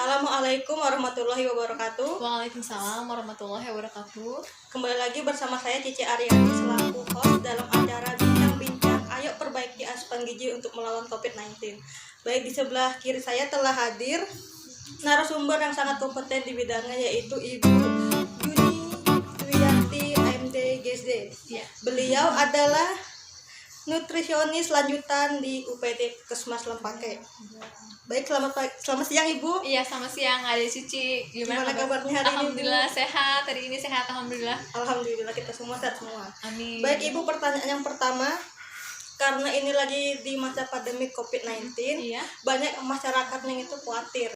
Assalamualaikum warahmatullahi wabarakatuh. Waalaikumsalam warahmatullahi wabarakatuh. Kembali lagi bersama saya Cici Aryani selaku host dalam acara Bincang-Bincang Ayo Perbaiki Asupan Gizi untuk Melawan COVID-19. Baik, di sebelah kiri saya telah hadir narasumber yang sangat kompeten di bidangnya, yaitu Ibu Yuni Dwiyanti AMD GSD. Ya. Beliau adalah nutrisionis lanjutan di UPT Kesmas Lempake. Baik, selamat siang Ibu. Iya, selamat siang Ade Cici. Gimana kabarnya hari ini? Alhamdulillah sehat. Hari ini sehat, alhamdulillah. Alhamdulillah, kita semua sehat semua. Amin. Baik Ibu, pertanyaan yang pertama, karena ini lagi di masa pandemi COVID-19, Iya. banyak masyarakat yang itu khawatir.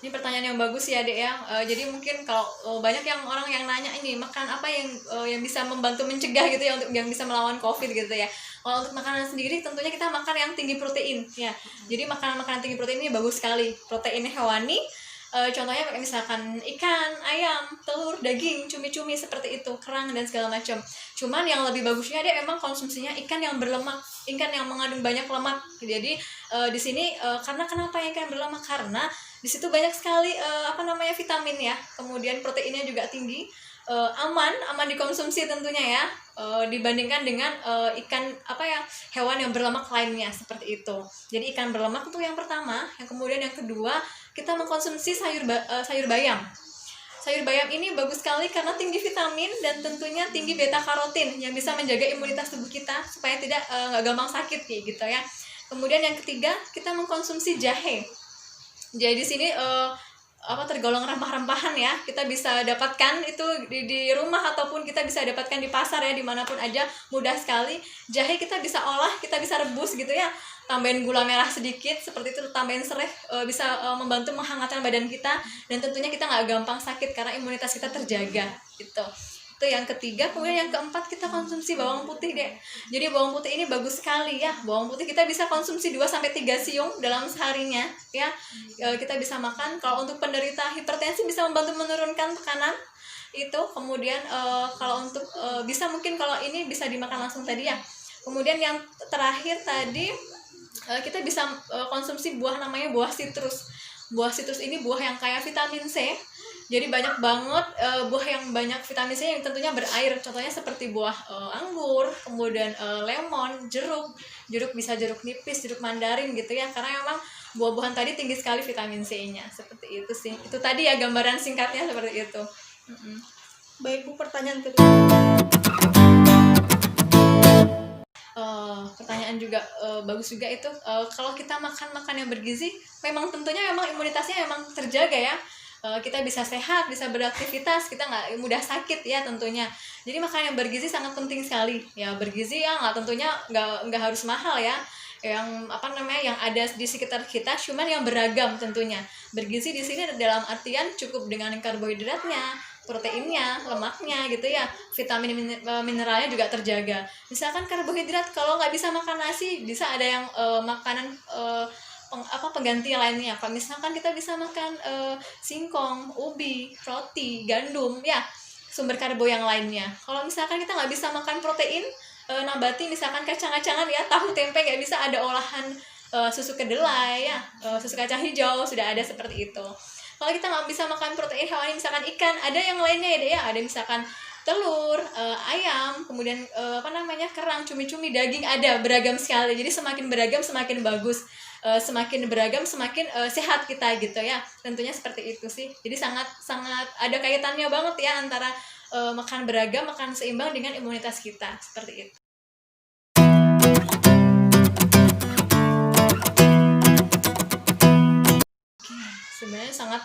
Ini pertanyaan yang bagus ya, Dek ya. Jadi mungkin kalau banyak yang orang yang nanya ini makan apa yang bisa membantu mencegah gitu ya, untuk yang bisa melawan COVID gitu ya. Kalau untuk makanan sendiri tentunya kita makan yang tinggi protein ya. Jadi makanan-makanan tinggi protein ini bagus sekali. Protein hewani, contohnya kayak misalkan ikan, ayam, telur, daging, cumi-cumi seperti itu, kerang dan segala macam. Cuman yang lebih bagusnya dia memang konsumsinya ikan yang berlemak, ikan yang mengandung banyak lemak. Jadi di sini karena kenapa ikan berlemak? Karena di situ banyak sekali vitamin ya. Kemudian proteinnya juga tinggi. Aman dikonsumsi tentunya ya, dibandingkan dengan ikan hewan yang berlemak lainnya seperti itu. Jadi ikan berlemak itu yang pertama. Yang kemudian yang kedua, kita mengkonsumsi sayur bayam. Sayur bayam ini bagus sekali karena tinggi vitamin dan tentunya tinggi beta karotin yang bisa menjaga imunitas tubuh kita supaya tidak gampang sakit gitu ya. Kemudian yang ketiga, kita mengkonsumsi jahe. Jadi di sini tergolong rempah-rempahan ya, kita bisa dapatkan itu di rumah ataupun kita bisa dapatkan di pasar ya, dimanapun aja, mudah sekali. Jahe kita bisa olah, kita bisa rebus gitu ya, tambahin gula merah sedikit seperti itu, tambahin serai, bisa membantu menghangatkan badan kita, dan tentunya kita nggak gampang sakit karena imunitas kita terjaga gitu. Itu yang ketiga. Kemudian yang keempat, kita konsumsi bawang putih deh. Jadi bawang putih ini bagus sekali ya. Bawang putih kita bisa konsumsi 2-3 siung dalam seharinya ya. Kita bisa makan. Kalau untuk penderita hipertensi bisa membantu menurunkan tekanan itu. Kemudian kalau untuk bisa mungkin kalau ini bisa dimakan langsung tadi ya. Kemudian yang terakhir tadi, kita bisa konsumsi buah, namanya buah sitrus. Buah sitrus ini buah yang kaya vitamin C. Jadi banyak banget buah yang banyak vitamin C yang tentunya berair. Contohnya seperti buah anggur, kemudian lemon, jeruk bisa jeruk nipis, jeruk mandarin gitu ya. Karena memang buah-buahan tadi tinggi sekali vitamin C-nya. Seperti itu sih. Itu tadi ya gambaran singkatnya seperti itu. Baik Bu, pertanyaan kedua. Pertanyaan juga bagus juga itu. Kalau kita makan yang bergizi, memang tentunya memang imunitasnya memang terjaga ya. Kita bisa sehat, bisa beraktivitas, kita nggak mudah sakit ya tentunya. Jadi makanan yang bergizi sangat penting sekali ya. Bergizi ya tentunya nggak harus mahal ya, yang yang ada di sekitar kita, cuman yang beragam tentunya. Bergizi di sini dalam artian cukup dengan karbohidratnya, proteinnya, lemaknya gitu ya, vitamin mineralnya juga terjaga. Misalkan karbohidrat, kalau nggak bisa makan nasi, bisa ada yang makanan pengganti lainnya. Kalau misalkan kita bisa makan singkong, ubi, roti, gandum ya, sumber karbo yang lainnya. Kalau misalkan kita nggak bisa makan protein nabati, misalkan kacang-kacangan ya, tahu tempe nggak bisa, ada olahan susu kedelai ya, susu kacang hijau sudah ada seperti itu. Kalau kita nggak bisa makan protein hewani, misalkan ikan, ada yang lainnya ya, ada misalkan telur, ayam, kemudian kerang, cumi-cumi, daging, ada beragam sekali. Jadi semakin beragam semakin bagus, semakin beragam semakin sehat kita gitu ya. Tentunya seperti itu sih. Jadi sangat ada kaitannya banget ya antara makan beragam, makan seimbang dengan imunitas kita, seperti itu. Sebenarnya sangat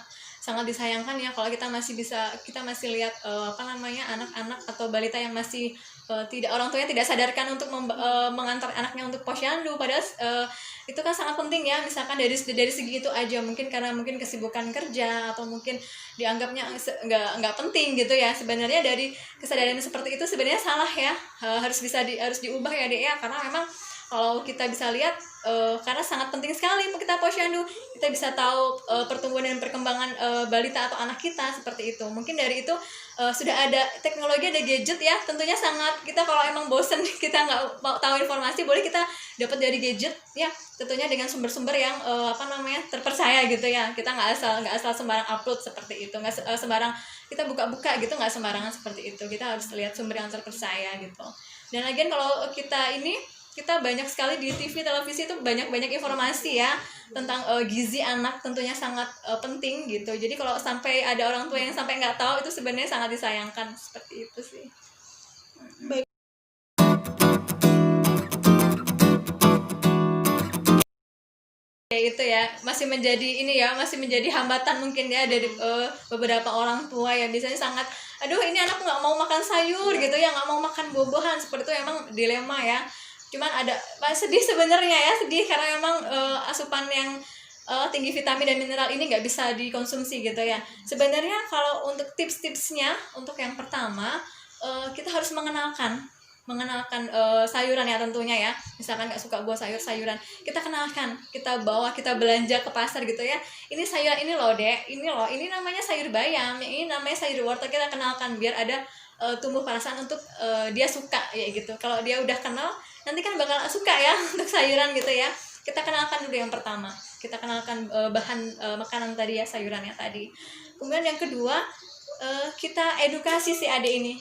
disayangkan ya kalau kita masih lihat anak-anak atau balita yang masih orang tuanya tidak sadarkan untuk mengantar anaknya untuk posyandu, padahal itu kan sangat penting ya. Misalkan dari segi itu aja, mungkin karena kesibukan kerja atau mungkin dianggapnya nggak penting gitu ya. Sebenarnya dari kesadaran seperti itu sebenarnya salah ya, harus diubah ya Dek ya, karena memang kalau kita bisa lihat karena sangat penting sekali kita posyandu, kita bisa tahu pertumbuhan dan perkembangan balita atau anak kita seperti itu. Mungkin dari itu sudah ada teknologi, ada gadget ya, tentunya sangat, kita kalau emang bosen kita nggak mau tahu informasi, boleh kita dapat dari gadget ya, tentunya dengan sumber-sumber yang terpercaya gitu ya. Kita nggak asal sembarang upload seperti itu, nggak sembarang kita buka-buka gitu, nggak sembarangan seperti itu. Kita harus lihat sumber yang terpercaya gitu. Dan lagian kalau kita banyak sekali di TV, televisi itu banyak informasi ya tentang gizi anak, tentunya sangat penting gitu. Jadi kalau sampai ada orang tua yang sampai nggak tahu, itu sebenarnya sangat disayangkan, seperti itu sih. Baik. Ya itu ya, masih menjadi hambatan mungkin ya dari beberapa orang tua yang biasanya sangat, aduh ini anak nggak mau makan sayur gitu ya, nggak mau makan buah-buahan, seperti itu. Emang dilema ya, cuman ada sedih sebenarnya ya, sedih karena memang asupan yang tinggi vitamin dan mineral ini nggak bisa dikonsumsi gitu ya. Sebenarnya kalau untuk tips-tipsnya, untuk yang pertama kita harus mengenalkan sayuran ya, tentunya ya. Misalkan nggak suka buah sayuran, kita kenalkan, kita bawa, kita belanja ke pasar gitu ya. Ini sayuran ini loh dek, ini namanya sayur bayam, ini namanya sayur wortel. Kita kenalkan biar ada tumbuh perasaan untuk dia suka ya gitu. Kalau dia udah kenal, nanti kan bakal suka ya untuk sayuran gitu ya. Kita kenalkan dulu yang pertama, kita kenalkan bahan makanan tadi ya, sayurannya tadi. Kemudian yang kedua, kita edukasi si adik ini.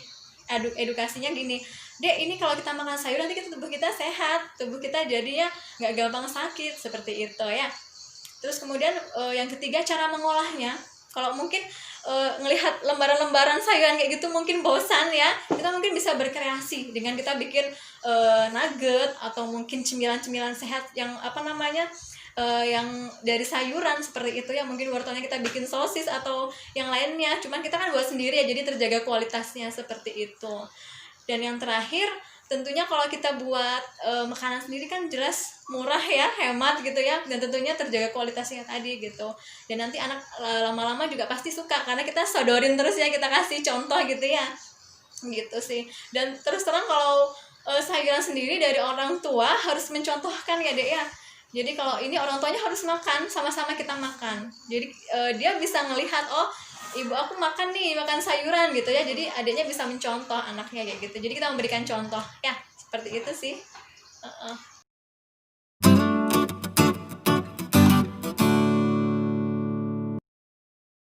Edukasinya gini, dek, ini kalau kita makan sayur nanti tubuh kita sehat, tubuh kita jadinya nggak gampang sakit, seperti itu ya. Terus kemudian yang ketiga, cara mengolahnya. Kalau mungkin ngelihat lembaran-lembaran sayuran kayak gitu mungkin bosan ya, kita mungkin bisa berkreasi dengan kita bikin nugget atau mungkin cemilan-cemilan sehat yang yang dari sayuran seperti itu ya. Mungkin wortelnya kita bikin sosis atau yang lainnya, cuman kita kan buat sendiri ya, jadi terjaga kualitasnya seperti itu. Dan yang terakhir, tentunya kalau kita buat makanan sendiri kan jelas murah ya, hemat gitu ya, dan tentunya terjaga kualitasnya tadi gitu. Dan nanti anak lama-lama juga pasti suka karena kita sodorin terus ya, kita kasih contoh gitu ya, gitu sih. Dan terus terang kalau sayuran sendiri dari orang tua harus mencontohkan ya dek ya. Jadi kalau ini orang tuanya harus makan, sama-sama kita makan. Jadi dia bisa ngelihat, oh ibu aku makan sayuran gitu ya. Jadi adiknya bisa mencontoh anaknya kayak gitu. Jadi kita memberikan contoh ya, seperti itu sih.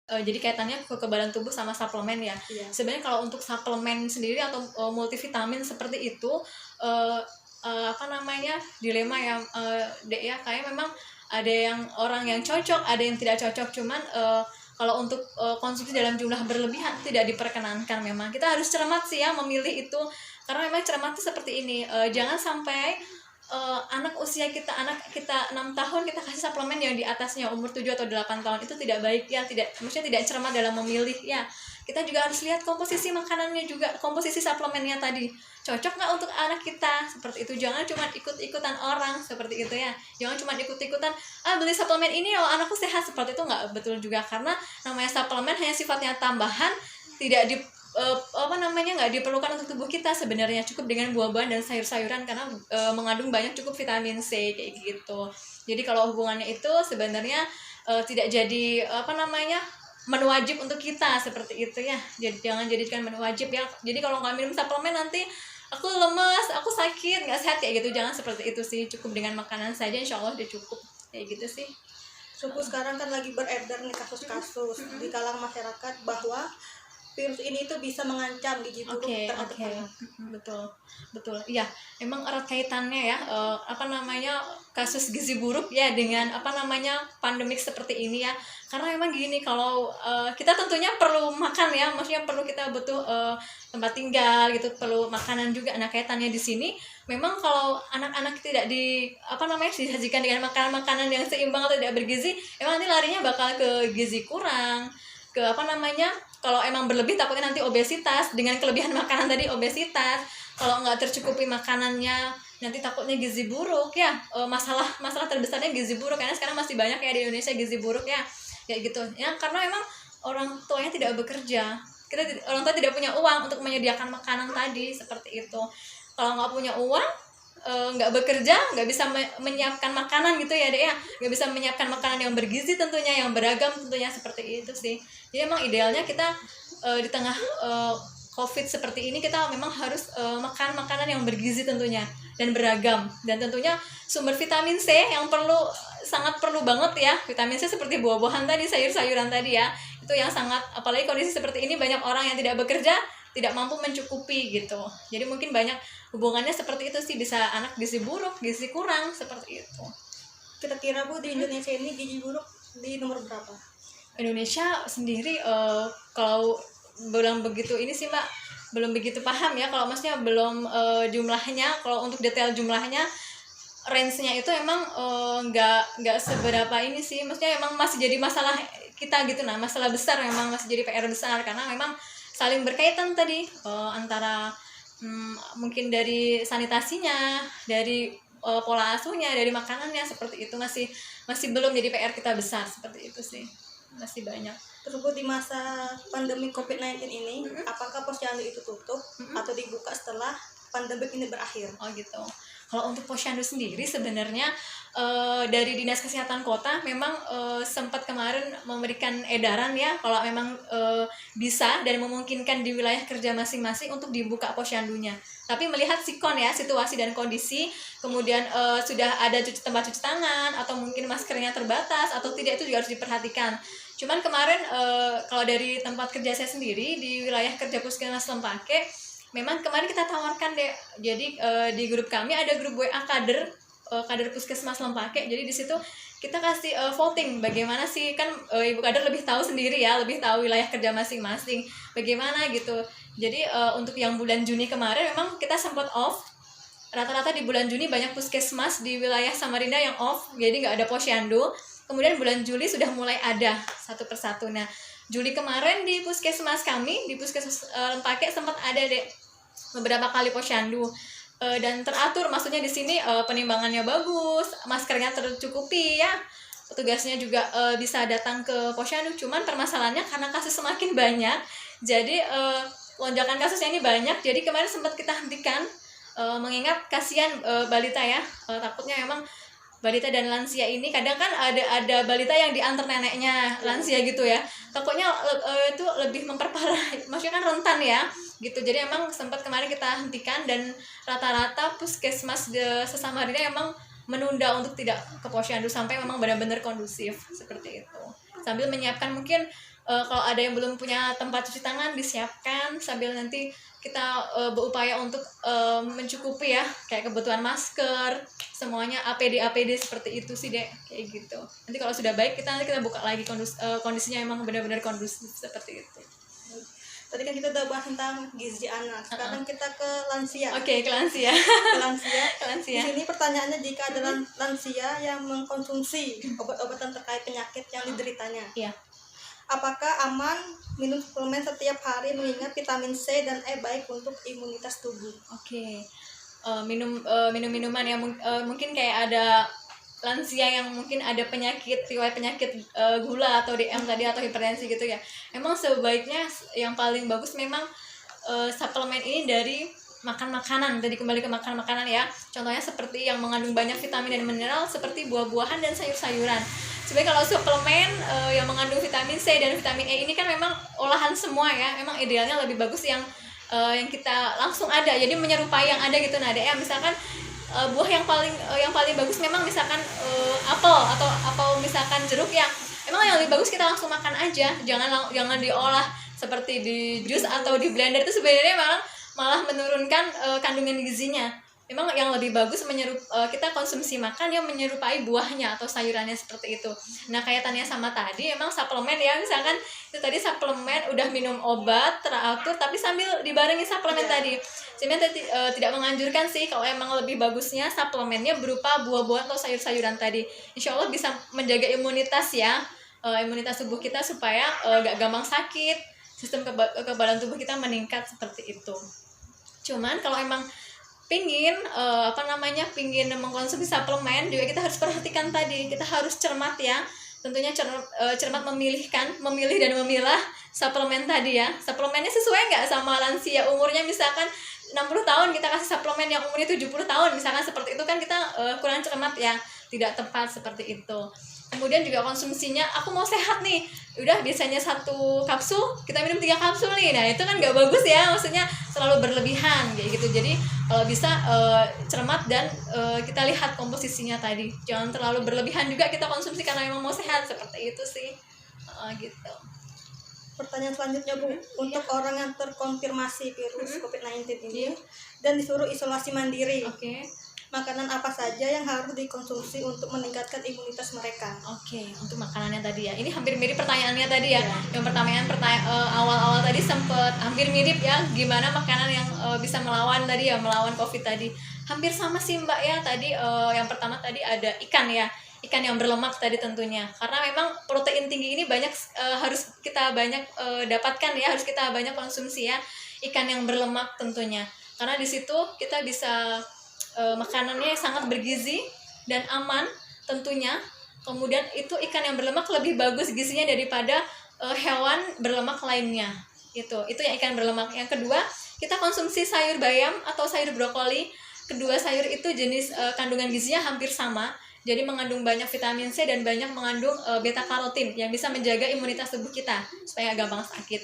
Jadi kaitannya kekebalan tubuh sama suplemen ya. Iya. Sebenarnya kalau untuk suplemen sendiri atau multivitamin seperti itu, dilema ya dek ya, kayak memang ada yang orang yang cocok, ada yang tidak cocok. Cuman kalau untuk konsumsi dalam jumlah berlebihan tidak diperkenankan. Memang kita harus cermat sih ya memilih itu, karena memang cermat itu seperti ini, jangan sampai anak kita 6 tahun kita kasih suplemen yang di atasnya umur 7 atau 8 tahun, itu tidak baik ya, maksudnya tidak cermat dalam memilih ya. Kita juga harus lihat komposisi makanannya juga, komposisi suplemennya tadi cocok nggak untuk anak kita, seperti itu. Jangan cuma ikut-ikutan orang seperti itu ya, jangan cuma ikut-ikutan beli suplemen ini oh anakku sehat, seperti itu nggak betul juga, karena namanya suplemen hanya sifatnya tambahan, tidak nggak diperlukan untuk tubuh kita. Sebenarnya cukup dengan buah-buahan dan sayur-sayuran karena mengandung banyak cukup vitamin C kayak gitu. Jadi kalau hubungannya itu sebenarnya tidak jadi menu wajib untuk kita, seperti itu ya. Jadi jangan jadikan menu wajib ya. Jadi kalau nggak minum suplemen nanti aku lemes, aku sakit, nggak sehat kayak gitu, jangan seperti itu sih. Cukup dengan makanan saja insya Allah udah cukup kayak gitu sih. Suku sekarang kan lagi beredar nih kasus-kasus di kalangan masyarakat bahwa virus ini tuh bisa mengancam gizi buruk terhadap anak. Betul iya, emang erat kaitannya ya kasus gizi buruk ya dengan pandemik seperti ini ya. Karena memang gini, kalau kita tentunya perlu makan ya, maksudnya perlu, kita butuh tempat tinggal gitu, perlu makanan juga. Nah kaitannya di sini memang kalau anak-anak tidak disajikan dengan makanan-makanan yang seimbang atau tidak bergizi, emang nanti larinya bakal ke gizi kurang, ke kalau emang berlebih takutnya nanti obesitas. Dengan kelebihan makanan tadi obesitas, kalau nggak tercukupi makanannya nanti takutnya gizi buruk ya. Masalah terbesarnya gizi buruk, karena sekarang masih banyak ya di Indonesia gizi buruk ya kayak gitu ya, karena memang orang tuanya tidak bekerja. Orang tua tidak punya uang untuk menyediakan makanan tadi, seperti itu. Kalau nggak punya uang, nggak bekerja, nggak bisa menyiapkan makanan gitu ya Dek ya, nggak bisa menyiapkan makanan yang bergizi tentunya, yang beragam tentunya, seperti itu sih. Jadi emang idealnya kita di tengah COVID seperti ini kita memang harus makan makanan yang bergizi tentunya dan beragam, dan tentunya sumber vitamin C yang sangat perlu banget ya, vitamin C seperti buah-buahan tadi, sayur-sayuran tadi ya, itu yang sangat, apalagi kondisi seperti ini banyak orang yang tidak bekerja, tidak mampu mencukupi gitu. Jadi mungkin banyak hubungannya seperti itu sih, bisa anak gizi buruk, gizi kurang, seperti itu. Kira-kira Bu, di Indonesia ini gizi buruk di nomor berapa? Indonesia sendiri kalau belum begitu ini sih Mbak, belum begitu paham ya, kalau maksudnya belum jumlahnya, kalau untuk detail jumlahnya, range-nya itu emang nggak seberapa ini sih, maksudnya emang masih jadi masalah kita gitu, nah masalah besar, memang masih jadi PR besar, karena memang saling berkaitan tadi, antara mungkin dari sanitasinya, dari pola asuhnya, dari makanannya, seperti itu masih belum jadi PR kita besar, seperti itu sih, masih banyak. Terus Bu, di masa pandemi COVID-19 ini, apakah posyandu itu tutup atau dibuka setelah pandemi ini berakhir? Oh gitu. Kalau untuk posyandu sendiri sebenarnya dari Dinas Kesehatan Kota memang sempat kemarin memberikan edaran ya, kalau memang bisa dan memungkinkan di wilayah kerja masing-masing untuk dibuka posyandunya. Tapi melihat sikon ya, situasi dan kondisi, kemudian sudah ada tempat cuci tangan atau mungkin maskernya terbatas atau tidak, itu juga harus diperhatikan. Cuman kemarin kalau dari tempat kerja saya sendiri di wilayah kerja Puskesmas Lempake, memang kemarin kita tawarkan deh. Jadi di grup kami ada grup WA kader Puskesmas Lempake. Jadi di situ kita kasih voting bagaimana sih, kan ibu kader lebih tahu sendiri ya, lebih tahu wilayah kerja masing-masing bagaimana gitu. Jadi untuk yang bulan Juni kemarin memang kita sempat off. Rata-rata di bulan Juni banyak puskesmas di wilayah Samarinda yang off, jadi nggak ada posyandu. Kemudian bulan Juli sudah mulai ada satu persatu. Nah, Juli kemarin di puskesmas kami, di Puskesmas Lempake sempat ada deh beberapa kali posyandu, dan teratur, maksudnya di sini penimbangannya bagus, maskernya tercukupi ya, petugasnya juga bisa datang ke posyandu. Cuman permasalahannya karena kasus semakin banyak, jadi lonjakan kasusnya ini banyak, jadi kemarin sempat kita hentikan, mengingat kasihan balita ya, takutnya memang balita dan lansia ini kadang kan ada balita yang diantar neneknya, lansia gitu ya, takutnya itu lebih memperparah, maksudnya kan rentan ya gitu. Jadi emang sempat kemarin kita hentikan, dan rata-rata puskesmas sesama diri emang menunda untuk tidak ke posyandu sampai memang benar-benar kondusif, seperti itu, sambil menyiapkan mungkin kalau ada yang belum punya tempat cuci tangan disiapkan, sambil nanti kita berupaya untuk mencukupi ya, kayak kebutuhan masker, semuanya APD seperti itu sih Dek, kayak gitu. Nanti kalau sudah baik nanti kita buka lagi, kondisinya emang benar-benar kondusif seperti itu. Tadi kan kita udah bahas tentang gizi anak, sekarang kita ke lansia. Oke, ke lansia. Di sini pertanyaannya, jika ada lansia yang mengkonsumsi obat-obatan terkait penyakit yang dideritanya, Iya. apakah aman minum suplemen setiap hari, mengingat vitamin C dan E baik untuk imunitas tubuh? Oke. Minum-minuman yang mungkin kayak ada lansia yang mungkin ada riwayat penyakit gula atau DM tadi atau hipertensi gitu ya. Emang sebaiknya yang paling bagus memang suplemen ini dari makan makanan. Tadi kembali ke makan makanan ya. Contohnya seperti yang mengandung banyak vitamin dan mineral seperti buah-buahan dan sayur-sayuran. Sebenarnya kalau suplemen yang mengandung vitamin C dan vitamin E ini kan memang olahan semua ya. Memang idealnya lebih bagus yang kita langsung ada, jadi menyerupai yang ada gitu. Nah, misalkan buah yang paling bagus memang misalkan apel misalkan jeruk, yang emang yang lebih bagus kita langsung makan aja, jangan diolah seperti di jus atau di blender. Itu sebenarnya malah menurunkan kandungan gizinya. Memang yang lebih bagus kita konsumsi makan yang menyerupai buahnya atau sayurannya, seperti itu. Nah, kaitannya sama tadi emang suplemen ya, misalkan itu tadi suplemen udah minum obat teratur tapi sambil dibarengi suplemen tadi. Sebenarnya tidak menganjurkan sih, kalau emang lebih bagusnya suplemennya berupa buah-buahan atau sayur-sayuran tadi. Insya Allah bisa menjaga imunitas ya, imunitas tubuh kita supaya gak gampang sakit, sistem kekebalan tubuh kita meningkat, seperti itu. Cuman kalau emang pingin mengkonsumsi suplemen juga kita harus perhatikan tadi, kita harus cermat ya, tentunya cermat memilih dan memilah suplemen tadi ya. Suplemennya sesuai nggak sama lansia, umurnya misalkan 60 tahun kita kasih suplemen yang umurnya 70 tahun misalkan seperti itu kan kita kurang cermat ya, tidak tepat seperti itu. Kemudian juga konsumsinya, aku mau sehat nih, udah biasanya 1 kapsul kita minum 3 kapsul nih, nah itu kan nggak bagus ya, maksudnya selalu berlebihan kayak gitu. Jadi kalau bisa cermat dan kita lihat komposisinya tadi, jangan terlalu berlebihan juga kita konsumsi karena memang mau sehat, seperti itu sih. Gitu. Pertanyaan selanjutnya Bu, untuk orang yang terkonfirmasi virus COVID-19 ini Iya. dan disuruh isolasi mandiri, Oke. makanan apa saja yang harus dikonsumsi untuk meningkatkan imunitas mereka? Oke, untuk makanannya tadi ya. Ini hampir mirip pertanyaannya tadi ya. Iya. Yang awal-awal tadi sempat hampir mirip ya. Gimana makanan yang bisa melawan tadi ya, melawan COVID tadi. Hampir sama sih Mbak ya. Tadi yang pertama tadi ada ikan ya. Ikan yang berlemak tadi tentunya. Karena memang protein tinggi ini banyak harus kita banyak dapatkan ya, harus kita banyak konsumsi ya. Ikan yang berlemak tentunya. Karena di situ kita bisa makanannya sangat bergizi dan aman tentunya. Kemudian itu ikan yang berlemak lebih bagus gizinya daripada hewan berlemak lainnya. Itu yang ikan berlemak. Yang kedua, kita konsumsi sayur bayam atau sayur brokoli. Kedua sayur itu jenis kandungan gizinya hampir sama. Jadi mengandung banyak vitamin C dan banyak mengandung beta karotin yang bisa menjaga imunitas tubuh kita supaya gampang sakit.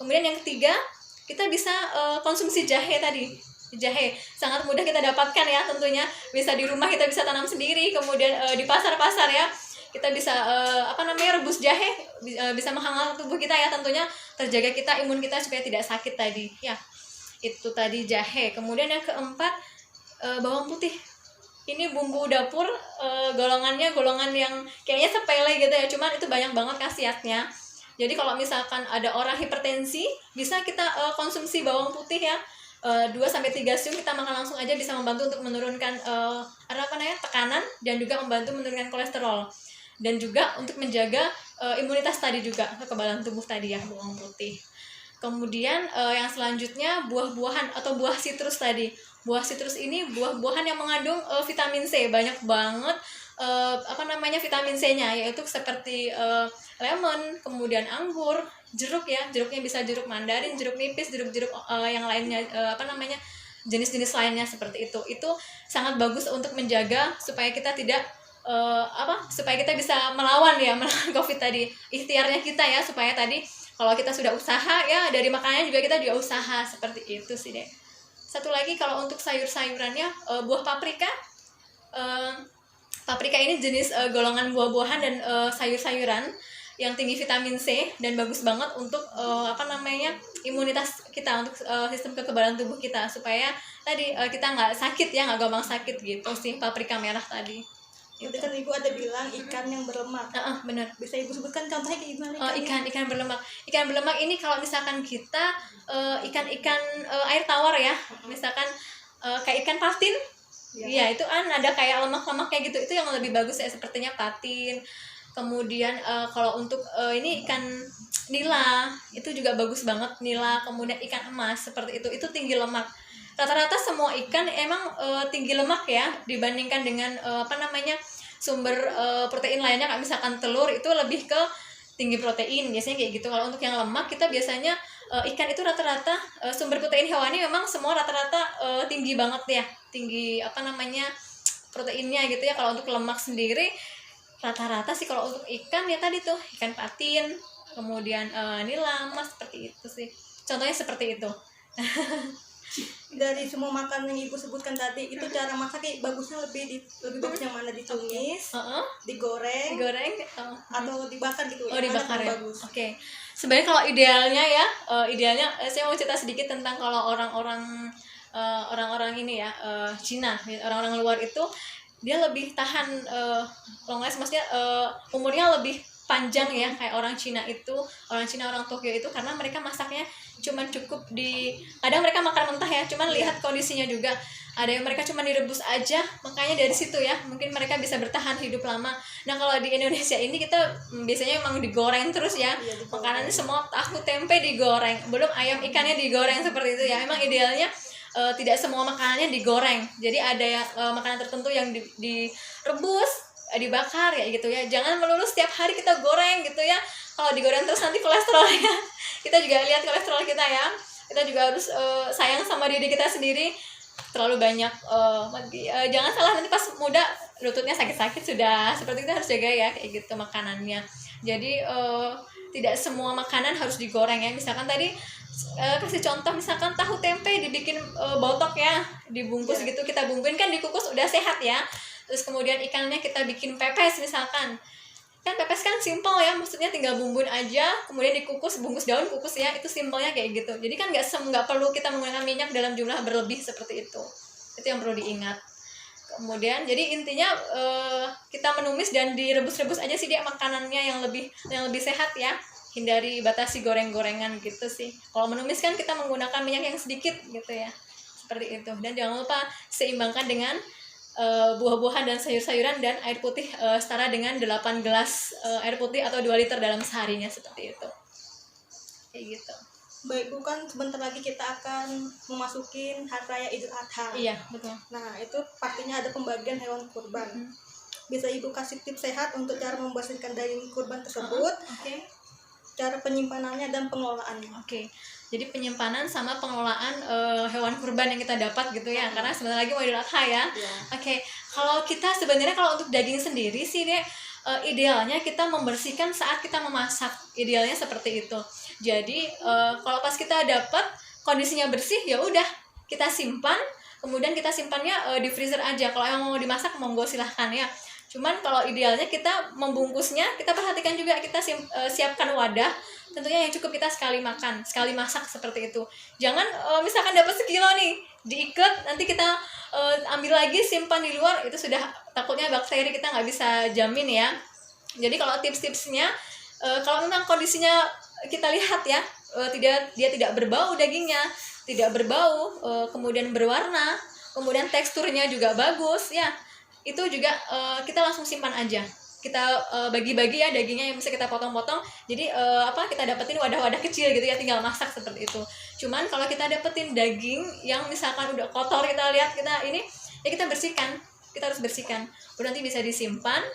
Kemudian yang ketiga, kita bisa konsumsi jahe tadi. Jahe sangat mudah kita dapatkan ya, tentunya bisa di rumah, kita bisa tanam sendiri. Kemudian di pasar-pasar ya kita bisa rebus jahe, bisa menghangat tubuh kita ya, tentunya terjaga kita, imun kita supaya tidak sakit tadi ya. Itu tadi jahe. Kemudian yang keempat, bawang putih. Ini bumbu dapur, golongan yang kayaknya sepele gitu ya, cuman itu banyak banget khasiatnya. Jadi kalau misalkan ada orang hipertensi, bisa kita konsumsi bawang putih ya. 2-3 siung kita makan langsung aja, bisa membantu untuk menurunkan tekanan dan juga membantu menurunkan kolesterol, dan juga untuk menjaga imunitas tadi juga, kekebalan tubuh tadi ya, bawang putih. Kemudian yang selanjutnya buah-buahan atau buah sitrus tadi. Buah sitrus ini buah-buahan yang mengandung vitamin C, banyak banget vitamin C-nya, yaitu seperti lemon, kemudian anggur, jeruk ya, jeruknya bisa jeruk mandarin, jeruk nipis, jeruk-jeruk yang lainnya, jenis-jenis lainnya seperti itu. Itu sangat bagus untuk menjaga supaya kita tidak supaya kita bisa melawan COVID tadi. Ikhtiarnya kita ya, supaya tadi kalau kita sudah usaha ya, dari makanannya juga kita juga usaha, seperti itu sih deh. Satu lagi kalau untuk sayur-sayurannya, buah paprika. Paprika ini jenis golongan buah-buahan dan sayur-sayuran yang tinggi vitamin C dan bagus banget untuk imunitas kita, untuk sistem kekebalan tubuh kita, supaya tadi kita nggak sakit ya, nggak gampang sakit gitu sih paprika merah tadi. Tadi kan Ibu ada bilang ikan yang berlemak. Benar. Bisa Ibu sebutkan contohnya kayak gimana? Ikan berlemak. Ikan berlemak ini kalau misalkan kita ikan-ikan air tawar ya, misalkan kayak ikan patin. Iya, itu kan ada kayak lemak-lemaknya gitu. Itu yang lebih bagus ya, sepertinya patin. Kemudian kalau untuk ini ikan nila, itu juga bagus banget nila. Kemudian ikan emas seperti itu tinggi lemak. Rata-rata semua ikan emang tinggi lemak ya, dibandingkan dengan sumber protein lainnya. Kayak misalkan telur itu lebih ke tinggi protein biasanya kayak gitu. Kalau untuk yang lemak, kita biasanya ikan itu rata-rata sumber protein hewani memang semua rata-rata tinggi banget ya, tinggi proteinnya gitu ya. Kalau untuk lemak sendiri rata-rata sih kalau untuk ikan ya tadi tuh ikan patin, kemudian nila, emas, seperti itu sih. Contohnya seperti itu. Dari semua makanan yang Ibu sebutkan tadi, itu cara masaknya bagusnya lebih bagus yang mana? Ditumis, digoreng, atau dibakar gitu? Dibakar ya. Bagus. Oke. Sebenarnya kalau idealnya ya, saya mau cerita sedikit tentang kalau orang-orang ini ya, Cina, orang-orang luar itu dia lebih tahan maksudnya umurnya lebih panjang ya, kayak orang Cina, orang Tokyo itu, karena mereka masaknya cuman cukup kadang mereka makan mentah ya, cuman lihat kondisinya juga, ada yang mereka cuma direbus aja, makanya dari situ ya mungkin mereka bisa bertahan hidup lama. Nah kalau di Indonesia ini kita biasanya emang digoreng terus ya, makanannya semua tahu tempe digoreng, belum ayam ikannya digoreng seperti itu ya. Emang idealnya tidak semua makanannya digoreng, jadi ada makanan tertentu yang direbus, dibakar ya gitu ya. Jangan melulu setiap hari kita goreng gitu ya. Kalau digoreng terus nanti kolesterolnya kita juga lihat kolesterol kita ya. kita juga harus sayang sama diri kita sendiri. Terlalu banyak jangan salah, nanti pas muda lututnya sakit-sakit sudah, seperti itu harus jaga ya kayak gitu makanannya. Jadi tidak semua makanan harus digoreng ya. Misalkan tadi kasih contoh, misalkan tahu tempe dibikin botok ya, dibungkus gitu, kita bumbuin kan, dikukus udah sehat ya. Terus kemudian ikannya kita bikin pepes misalkan, kan pepes kan simple ya, maksudnya tinggal bumbuin aja, kemudian dikukus, bungkus daun, kukus ya, itu simpelnya kayak gitu. Jadi kan nggak perlu kita menggunakan minyak dalam jumlah berlebih seperti itu yang perlu diingat. Kemudian jadi intinya kita menumis dan direbus-rebus aja sih dia makanannya yang lebih sehat ya. Hindari, batasi goreng-gorengan gitu sih. Kalau menumis kan kita menggunakan minyak yang sedikit gitu ya, seperti itu. Dan jangan lupa seimbangkan dengan buah-buahan dan sayur-sayuran, dan air putih setara dengan 8 gelas air putih atau 2 liter dalam seharinya, seperti itu. Kayak gitu. Baik Bu, kan sebentar lagi kita akan memasukin Hari Raya Idul Adha. Iya, betul. Nah, itu pastinya ada pembagian hewan kurban. Bisa Ibu kasih tips sehat untuk cara membersihkan daging kurban tersebut? Oke. Cara penyimpanannya dan pengelolaannya. Oke. Jadi penyimpanan sama pengelolaan hewan kurban yang kita dapat gitu ya, karena sebentar lagi mau Idul Adha ya. Oke. Kalau kita sebenarnya kalau untuk daging sendiri sih deh, idealnya kita membersihkan saat kita memasak, idealnya seperti itu. Jadi kalau pas kita dapat kondisinya bersih, ya udah kita simpan, kemudian kita simpannya di freezer aja. Kalau yang mau dimasak monggo silahkan ya. Cuman kalau idealnya kita membungkusnya, kita perhatikan juga kita siapkan wadah tentunya yang cukup kita sekali makan, sekali masak, seperti itu. Jangan misalkan dapat sekilo nih, diikat, nanti kita ambil lagi simpan di luar, itu sudah takutnya bakteri, kita nggak bisa jamin ya. Jadi kalau tips-tipsnya, kalau memang kondisinya kita lihat ya, dia tidak berbau dagingnya, tidak berbau, kemudian berwarna, kemudian teksturnya juga bagus ya, itu juga kita langsung simpan aja. Kita bagi-bagi ya dagingnya yang bisa kita potong-potong. Jadi kita dapetin wadah-wadah kecil gitu ya, tinggal masak seperti itu. Cuman kalau kita dapetin daging yang misalkan udah kotor, kita lihat kita ini ya, kita bersihkan, kita harus bersihkan. Udah nanti bisa disimpan,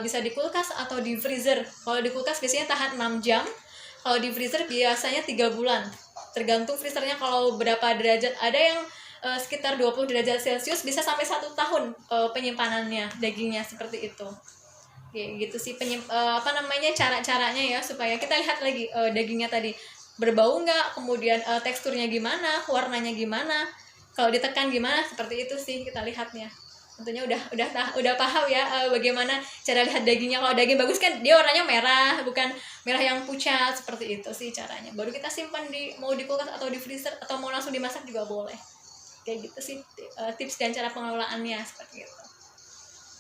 bisa di kulkas atau di freezer. Kalau di kulkas biasanya tahan 6 jam, kalau di freezer biasanya 3 bulan, tergantung freezernya kalau berapa derajat. Ada yang sekitar 20 derajat Celcius, bisa sampai 1 tahun penyimpanannya dagingnya, seperti itu. Kayak gitu sih cara-caranya ya, supaya kita lihat lagi dagingnya tadi berbau nggak, kemudian teksturnya gimana, warnanya gimana, kalau ditekan gimana, seperti itu sih kita lihatnya. Tentunya udah paham ya bagaimana cara lihat dagingnya. Kalau daging bagus kan dia warnanya merah, bukan merah yang pucat, seperti itu sih caranya. Baru kita simpan mau di kulkas atau di freezer, atau mau langsung dimasak juga boleh. Kayak gitu sih tips dan cara pengelolaannya, seperti itu.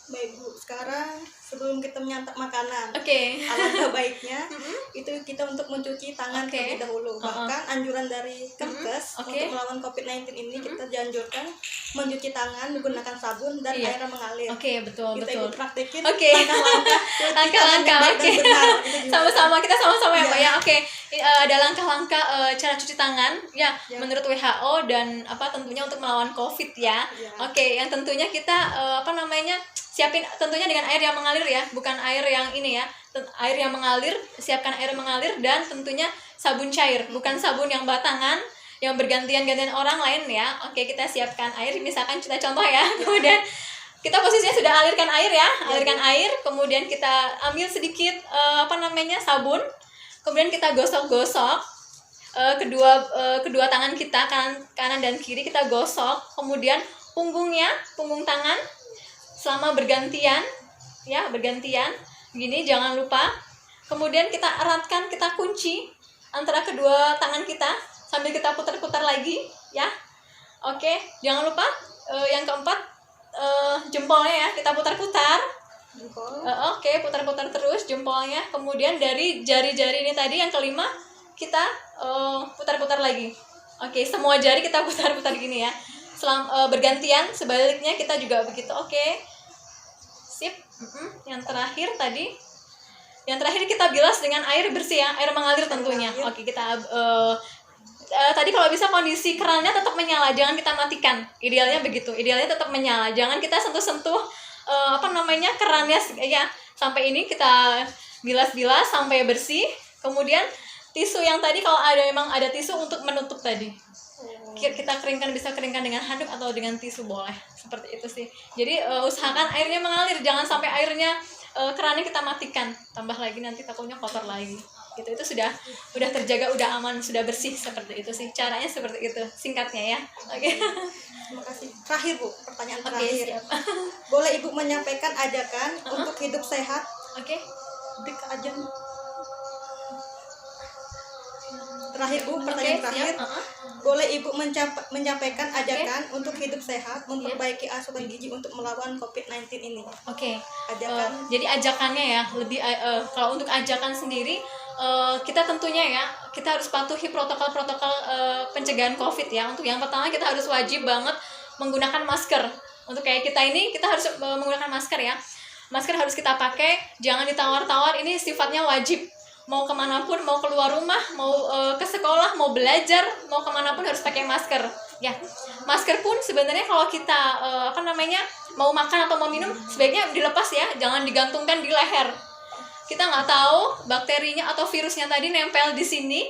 Baik Bu, sekarang sebelum kita menyantap makanan, Oke. alangkah baiknya itu kita untuk mencuci tangan terlebih dahulu. Bahkan anjuran dari Kemenkes untuk melawan COVID-19 ini, kita dianjurkan mencuci tangan menggunakan sabun dan air yang mengalir. Oke, betul. Ibu praktekin langkah-langkah. Oke. Sama-sama, kita sama-sama ya Pak ya. Oke. Ada langkah-langkah cara cuci tangan ya, menurut WHO dan tentunya untuk melawan COVID ya. Oke, yang tentunya kita siapin tentunya dengan air yang mengalir ya, bukan air yang ini ya. Air yang mengalir, siapkan air mengalir, dan tentunya sabun cair, bukan sabun yang batangan yang bergantian-gantian orang lain ya. Oke, kita siapkan air, misalkan kita contoh ya. Kemudian kita posisinya sudah alirkan air ya, alirkan air, kemudian kita ambil sedikit sabun, kemudian kita gosok-gosok kedua tangan kita, kanan dan kiri kita gosok, kemudian punggung tangan selama bergantian ya, gini, jangan lupa. Kemudian kita eratkan, kita kunci antara kedua tangan kita sambil kita putar-putar lagi ya. Oke, jangan lupa yang keempat jempolnya ya, kita putar-putar. Oke, putar-putar terus jempolnya. Kemudian dari jari-jari ini tadi yang kelima kita putar-putar lagi. Oke, semua jari kita putar-putar gini ya. Bergantian, sebaliknya kita juga begitu. Oke. Sip. Yang terakhir kita bilas dengan air bersih ya, air mengalir tentunya. Oke, kita tadi kalau bisa kondisi kerannya tetap menyala, jangan kita matikan. Idealnya begitu. Idealnya tetap menyala. Jangan kita sentuh-sentuh kerannya ya. Sampai ini kita bilas-bilas sampai bersih. Kemudian tisu yang tadi, kalau ada memang ada tisu untuk menutup tadi. Kita keringkan, bisa keringkan dengan handuk atau dengan tisu boleh, seperti itu sih. Jadi usahakan airnya mengalir, jangan sampai airnya kerannya kita matikan, tambah lagi nanti takutnya kotor lagi. Gitu, itu sudah terjaga, udah aman, sudah bersih, seperti itu sih caranya, seperti itu singkatnya ya. Oke. Terima kasih. Terakhir Bu, pertanyaan Oke, terakhir. siap. Boleh Ibu menyampaikan ajakan untuk hidup sehat? Oke. Dik aja. Terakhir Bu, pertanyaan Oke, terakhir. siap. Boleh Ibu menyampaikan ajakan untuk hidup sehat, memperbaiki asupan gizi untuk melawan COVID-19 ini? Oke. Ajakan. Jadi ajakannya ya, lebih kalau untuk ajakan sendiri, kita tentunya ya, kita harus patuhi protokol-protokol pencegahan COVID ya. Untuk yang pertama, kita harus wajib banget menggunakan masker. Untuk kayak kita ini, kita harus menggunakan masker ya. Masker harus kita pakai, jangan ditawar-tawar, ini sifatnya wajib. Mau kemanapun, mau keluar rumah, mau ke sekolah, mau belajar, mau kemanapun harus pakai masker. Ya, masker pun sebenarnya kalau kita mau makan atau mau minum, sebaiknya dilepas ya, jangan digantungkan di leher. Kita nggak tahu bakterinya atau virusnya tadi nempel di sini,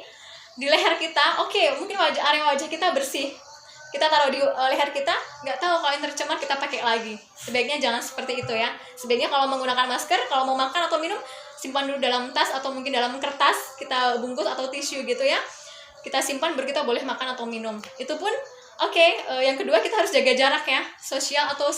di leher kita. Oke, mungkin area wajah kita bersih, kita taruh di leher kita, nggak tahu kalau yang tercemar kita pakai lagi. Sebaiknya jangan seperti itu ya. Sebaiknya kalau menggunakan masker, kalau mau makan atau minum, simpan dulu dalam tas atau mungkin dalam kertas, kita bungkus atau tisu gitu ya. Kita simpan baru kita boleh makan atau minum. Itu pun yang kedua, kita harus jaga jarak ya, sosial atau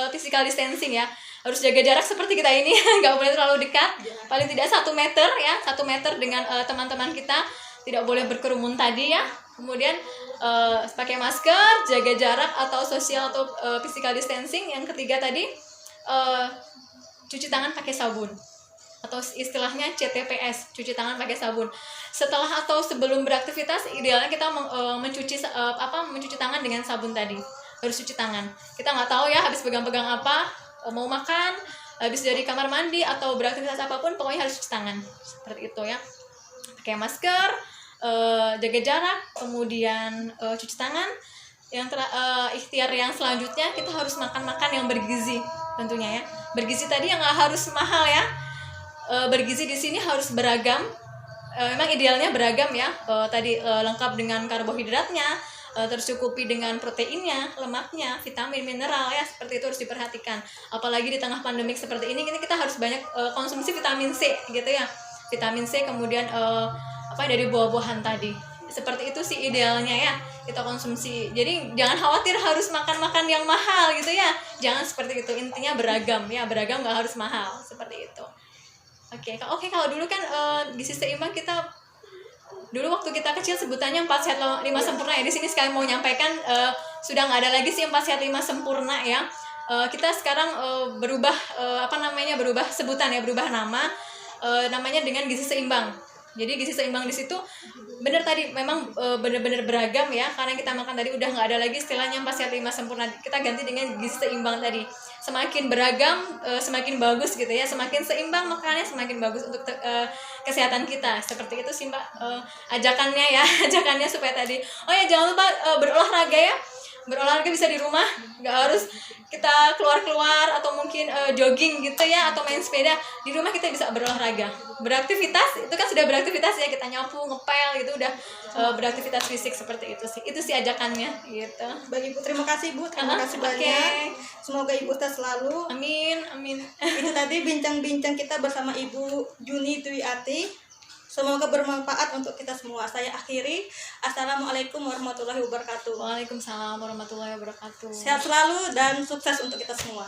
physical distancing ya. Harus jaga jarak seperti kita ini, nggak boleh terlalu dekat, paling tidak 1 meter ya, 1 meter dengan teman-teman kita, tidak boleh berkerumun tadi ya. Kemudian pakai masker, jaga jarak atau sosial atau physical distancing. Yang ketiga tadi, cuci tangan pakai sabun atau istilahnya CTPS, cuci tangan pakai sabun. Setelah atau sebelum beraktivitas, idealnya kita mencuci tangan dengan sabun tadi. Harus cuci tangan. Kita nggak tahu ya habis pegang-pegang apa, mau makan, habis dari kamar mandi atau beraktivitas apapun, pokoknya harus cuci tangan. Seperti itu ya. Pakai masker, jaga jarak, kemudian cuci tangan. Yang ikhtiar yang selanjutnya, kita harus makan yang bergizi tentunya ya. Bergizi tadi yang nggak harus mahal ya. Bergizi di sini harus beragam. Memang idealnya beragam ya. Tadi lengkap dengan karbohidratnya, tercukupi dengan proteinnya, lemaknya, vitamin, mineral ya. Seperti itu harus diperhatikan. Apalagi di tengah pandemik seperti ini kita harus banyak konsumsi vitamin C gitu ya. Vitamin C, kemudian dari buah-buahan tadi. Seperti itu sih idealnya ya kita konsumsi. Jadi jangan khawatir harus makan yang mahal gitu ya. Jangan seperti itu. Intinya beragam ya, beragam nggak harus mahal, seperti itu. Oke, kalau dulu kan gizi seimbang kita dulu waktu kita kecil sebutannya 4 sehat 5 sempurna ya. Di sini sekali mau nyampaikan sudah nggak ada lagi sih 4 sehat 5 sempurna ya. Kita sekarang berubah berubah sebutan ya, berubah nama, namanya dengan gizi seimbang. Jadi gizi seimbang di situ benar tadi memang benar-benar beragam ya, karena kita makan tadi udah nggak ada lagi istilahnya 4 sehat 5 sempurna. Kita ganti dengan gizi seimbang tadi. Semakin beragam semakin bagus gitu ya, semakin seimbang makannya semakin bagus untuk kesehatan kita. Seperti itu sih Mbak ajakannya ya, ajakannya supaya tadi. Oh ya, jangan lupa berolahraga ya. Berolahraga bisa di rumah, nggak harus kita keluar-keluar atau mungkin jogging gitu ya, atau main sepeda. Di rumah kita bisa berolahraga, beraktivitas. Itu kan sudah beraktivitas ya, kita nyapu, ngepel gitu, udah beraktivitas fisik. Seperti itu sih ajakannya gitu. Bagi Ibu, terima kasih Bu, terima kasih banyak. Semoga Ibu sehat selalu. Amin. Itu tadi bincang-bincang kita bersama Ibu Juni Dwiati. Semoga bermanfaat untuk kita semua. Saya akhiri. Assalamualaikum warahmatullahi wabarakatuh. Waalaikumsalam warahmatullahi wabarakatuh. Sehat selalu dan sukses untuk kita semua.